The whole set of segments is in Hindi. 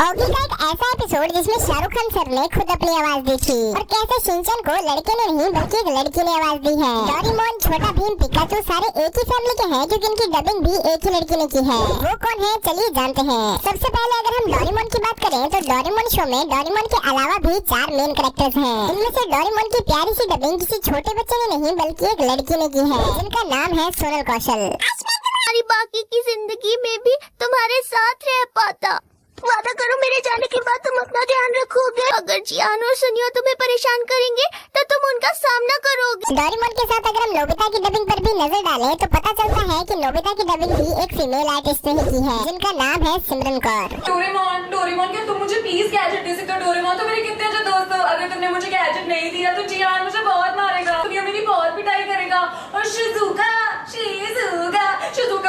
ऑगी का एक ऐसा एपिसोड जिसमें शाहरुख खान सर ने खुद अपनी आवाज दी थी और कैसे शिनचैन को लड़के ने नहीं बल्कि एक लड़की ने आवाज दी है। डोरेमोन, छोटा भीम, पिकाचू सारे एक ही फैमिली के हैं क्योंकि इनकी डबिंग भी एक ही लड़की ने की है। वो कौन है चलिए जानते हैं। सबसे पहले अगर हम डोरेमोन की बात करें तो डोरेमोन शो में डोरेमोन के अलावा भी 4 मेन कैरेक्टर्स हैं। इनमें से डोरेमोन की प्यारी सी डबिंग किसी छोटे बच्चे ने नहीं बल्कि एक लड़की ने की है जिनका नाम है सोनल कौशल। तुम्हारी बाकी की जिंदगी में भी तुम्हारे साथ रह पाता। वादा करो मेरे जाने के बाद तुम अपना ध्यान रखोगे। अगर जियान और सुनियो तुम्हें परेशान करेंगे तो तुम उनका सामना करोगे। डोरेमोन के साथ अगर हम नोबिता की डबिंग पर भी नजर डालें तो पता चलता है कि नोबिता की डबिंग भी एक फीमेल आर्टिस्ट ने ही की है जिनका नाम है सिमरन कौर। डोरेमोन क्या तुम मुझे प्लीज गैजेट दे सकते हो? डोरेमोन तो मेरे कितने अच्छे दोस्त हो। अगर तुमने मुझे गैजेट नहीं दिया तो जियान मुझे बहुत मारेगा, दुनिया मेरी बहुत पिटाई करेगा। और शिजुका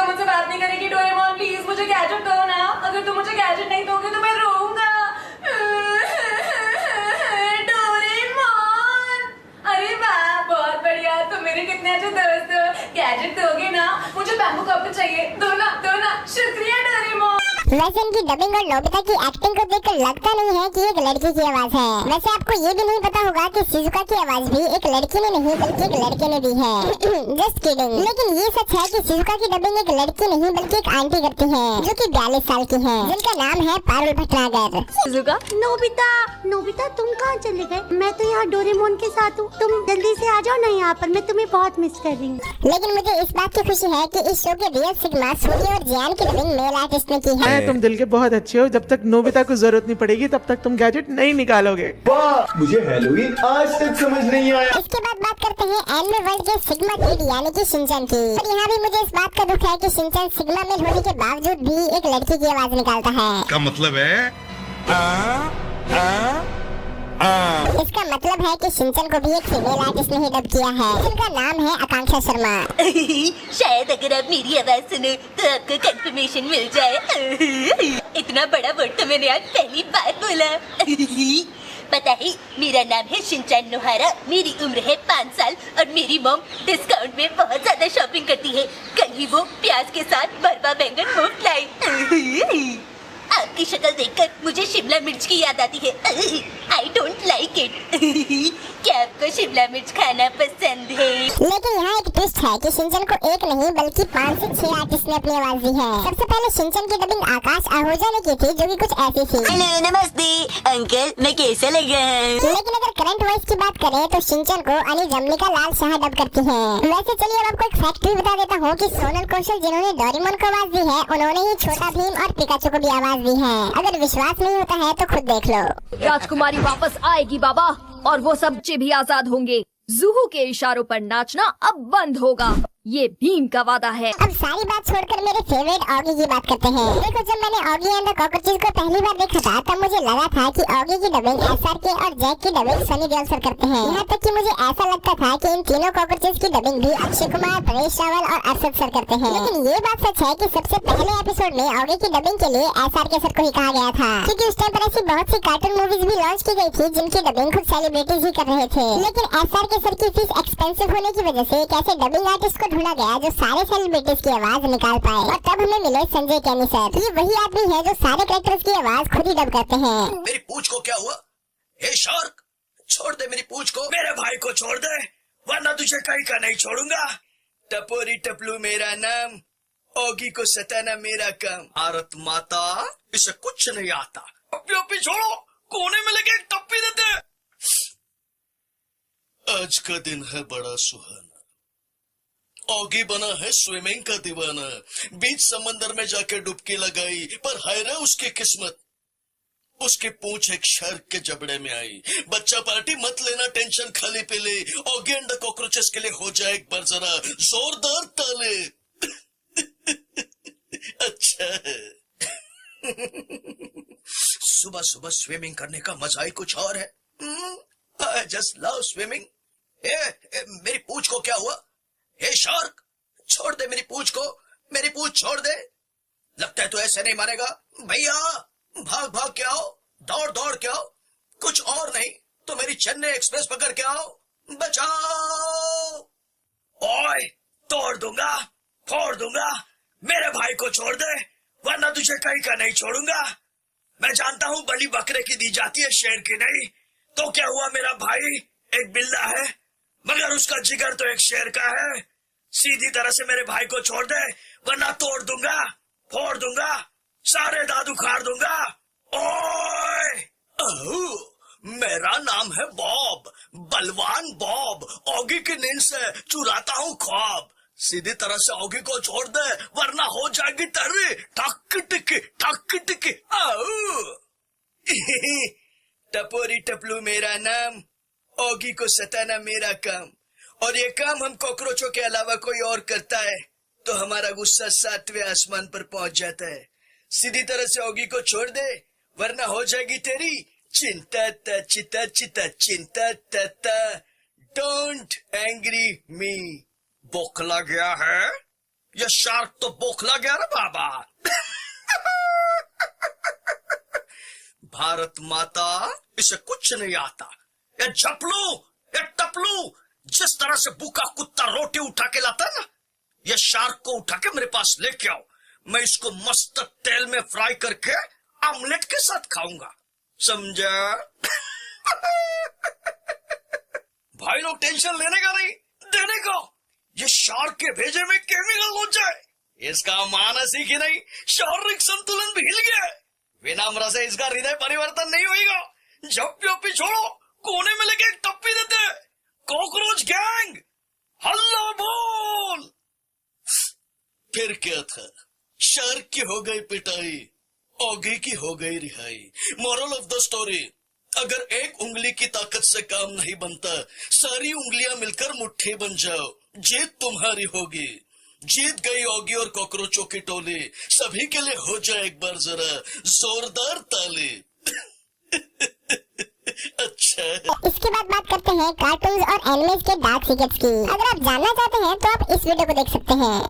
मुझसे बात नहीं करेगी। डोरेमोन प्लीज मुझे गैजेट दो ना। अगर तुम मुझे गैजेट नहीं दोगे तो मैं रोऊंगा। डोरेमोन, अरे वाह बहुत बढ़िया, तुम मेरे कितने अच्छे दोस्त हो। गैजेट दोगे ना? मुझे बैम्बू कप चाहिए। दो ना। शुक्रिया डोरेमोन। वैसे इनकी डबिंग और नोबिता की एक्टिंग को देखकर लगता नहीं है कि एक लड़की की आवाज है। वैसे आपको ये भी नहीं पता होगा कि शिजुका की आवाज भी एक लड़की ने नहीं बल्कि एक लड़के ने दी है। Just kidding. लेकिन ये सच है कि शिजुका की डबिंग एक लड़की नहीं बल्कि एक आंटी करती है जो कि 42 साल की है जिनका नाम है पारुल भटनागर। शिजुका, नोबिता तुम कहाँ चले गए? मैं तो यहाँ डोरेमोन के साथ हूँ। तुम जल्दी से आ जाओ ना यहाँ पर, मैं तुम्हें बहुत मिस कर रही हूँ। लेकिन मुझे इस बात की खुशी है कि इस शो के रियल सिग्मा सूर्य और जियान की डबिंग मेल आर्टिस्ट ने की है। तुम दिल के बहुत अच्छे हो। जब तक नोबिता को जरूरत नहीं पड़ेगी तब तक तुम गैजेट नहीं निकालोगे। वाह, मुझे हैलोवीन आज तक समझ नहीं आया। इसके बाद बात करते हैं एनिमे वर्ल्ड के सिग्मा किड यानी कि शिनचैन की। और यहाँ भी मुझे इस बात का दुख है कि शिनचैन सिग्मा मेल होने के बावजूद भी एक लड़की की आवाज निकालता है। का मतलब है इसका मतलब है कि शिनचैन को भी एक फीमेल आर्टिस्ट ने ही डब किया है जिनका नाम है आकांक्षा शर्मा। शायद अगर आप मेरी आवाज सुनो तो आपको कंफर्मेशन मिल जाए। इतना बड़ा वर्ड तो मैंने आज पहली बार बोला। पता है मेरा नाम है शिनचैन नोहारा, मेरी उम्र है 5 साल और मेरी मॉम डिस्काउंट में बहुत ज्यादा शॉपिंग करती है। कल ही वो प्याज के साथ भरवा बैंगन मुफ्त लाई। आपकी शक्ल देखकर मुझे शिमला मिर्च की याद आती है। I don't like it. क्या आपको शिमला मिर्च खाना पसंद है? लेकिन यहाँ एक ट्विस्ट है कि शिनचैन को एक नहीं बल्कि 5 से 6 आर्टिस्ट ने अपनी आवाज दी है। सबसे पहले शिनचैन की डबिंग आकाश आहूजा ने की थी जो कि कुछ ऐसी थी। हेलो नमस्ते अंकल, मैं कैसा लगा? लेकिन अगर करंट वॉइस की बात करें तो शिनचैन को अनिल जमलिका लाल शाह डब करती है। वैसे चलिए अब आपको एक फैक्ट भी बता देता हूँ कि सोनल कौशल जिन्होंने डोरेमोन को आवाज दी है उन्होंने ही छोटा भीम और पिकाचू को भी आवाज दी है। अगर विश्वास नहीं होता है तो खुद देख लो। राजकुमारी वापस आएगी बाबा और वो सब बच्चे भी आजाद होंगे। जूहू के इशारों पर नाचना अब बंद होगा, ये भीम का वादा है। अब सारी बात छोड़कर मेरे फेवरेट ऑगी की बात करते हैं। देखो जब मैंने ऑगी एंड द कॉकरोचेस को पहली बार देखा था तब मुझे लगा था कि ऑगी की डबिंग एसआरके और जैक की डबिंग सनी देओल सर करते हैं। यहाँ तक कि मुझे ऐसा लगता था कि इन तीनों कॉकरोचेस की डबिंग भी अक्षय कुमार, परेश रावल और अरशद सर करते हैं। लेकिन ये बात सच है कि सबसे पहले एपिसोड में ऑगी की डबिंग के लिए एसआरके सर को ही कहा गया था क्योंकि उस टाइम पर ऐसी बहुत सी कार्टून मूवीज भी लॉन्च की गई थी जिनकी डबिंग खुद सेलिब्रिटीज ही कर रहे थे। लेकिन एसआरके सर की फीस एक्सपेंसिव होने की वजह से एक ऐसे डबिंग आर्टिस्ट को ढूंढा गया जो सारे सेलिब्रिटीज की आवाज निकाल पाए और तब हमें मिले संजय कैनी सर। ये वही आदमी है जो सारे कैरेक्टर्स की आवाज खुद ही डब करते हैं। मेरी पूंछ को क्या हुआ? हे शार्क, छोड़ दे मेरी पूंछ को। मेरे भाई को छोड़ दे वरना तुझे कहीं का नहीं छोड़ूंगा। टपोरी टपलू मेरा नाम, ओगी को सताना मेरा काम। भारत माता, इसे कुछ नहीं आता। अपनी छोड़ो, कोने में लगे एक टप्पी देते। आज का दिन है बड़ा सुहाना। ऑगी बना है स्विमिंग का दीवाना। बीच समंदर में जाके डुबकी लगाई पर हाय रे उसकी किस्मत, उसकी पूंछ एक शार्क के जबड़े में आई। बच्चा पार्टी मत लेना टेंशन, खाली पे ले। ऑगी एंड द कॉकरोचेस के लिए हो जाए एक बार जरा जोरदार ताले। अच्छा है। सुबह सुबह स्विमिंग करने का मजा ही कुछ और है। I just love swimming. मेरी पूंछ को क्या हुआ? हे शार्क, छोड़ दे मेरी पूंछ को। मेरी पूंछ छोड़ दे। लगता है तू ऐसे नहीं मानेगा। भैया भाग भाग के आओ, दौड़ दौड़ के आओ, कुछ और नहीं तो मेरी चेन्नई एक्सप्रेस पकड़ के आओ। बचाओ। ओए, तोड़ दूंगा, फोड़ दूंगा। मेरे भाई को छोड़ दे वरना तुझे कहीं का नहीं छोड़ूंगा। मैं जानता हूँ बलि बकरे की दी जाती है, शेर की नहीं। तो क्या हुआ, मेरा भाई एक बिल्ला है मगर उसका जिगर तो एक शेर का है। सीधी तरह से मेरे भाई को छोड़ दे वरना तोड़ दूंगा, फोड़ दूंगा, सारे दांत उखाड़ दूंगा। ओए मेरा नाम है बॉब, बलवान बॉब। ऑगी की नींद से चुराता हूँ ख्वाब। सीधी तरह से ऑगी को छोड़ दे वरना हो जाएगी तेरी टक टिकी। टपोरी टपलू मेरा नाम, ऑगी को सताना मेरा काम। और ये काम हम कॉकरोचों के अलावा कोई और करता है तो हमारा गुस्सा 7वें आसमान पर पहुंच जाता है। सीधी तरह से ऑगी को छोड़ दे वरना हो जाएगी तेरी चिंता ता। डोंट एंग्री मी। बोखला गया है या शार्क तो बोखला गया ना बाबा। भारत माता इसे कुछ नहीं आता। ये झपलू, ये टपलू, जिस तरह से भूखा कुत्ता रोटी उठा के लाता ना, ये शार्क को उठा के मेरे पास लेके आओ। मैं इसको मस्त तेल में फ्राई करके ऑमलेट के साथ खाऊंगा, समझा? भाई लोग टेंशन लेने का नहीं, देने का। ये शार्क के भेजे में केमिकल हो जाए, इसका मानसिक ही नहीं शारीरिक संतुलन भी हिल गया है। विनम्र से इसका हृदय परिवर्तन नहीं होगा। झप्पी छोड़ो, कोने में लेके एक टप्पी देते। कॉकरोच गैंग हल्ला बोल। फिर क्या था, शार्क की हो गई पिटाई, ऑगी की हो गई रिहाई। मोरल ऑफ द स्टोरी, अगर एक उंगली की ताकत से काम नहीं बनता, सारी उंगलियां मिलकर मुट्ठी बन जाओ, जीत तुम्हारी होगी। जीत गई ऑगी और कॉकरोचों की टोली। सभी के लिए हो जाए एक बार जरा जोरदार ताली। अच्छा, इसके बाद बात करते हैं कार्टून्स और एनिमेज के डार्क सीक्रेट्स की। अगर आप जानना चाहते हैं तो आप इस वीडियो को देख सकते हैं।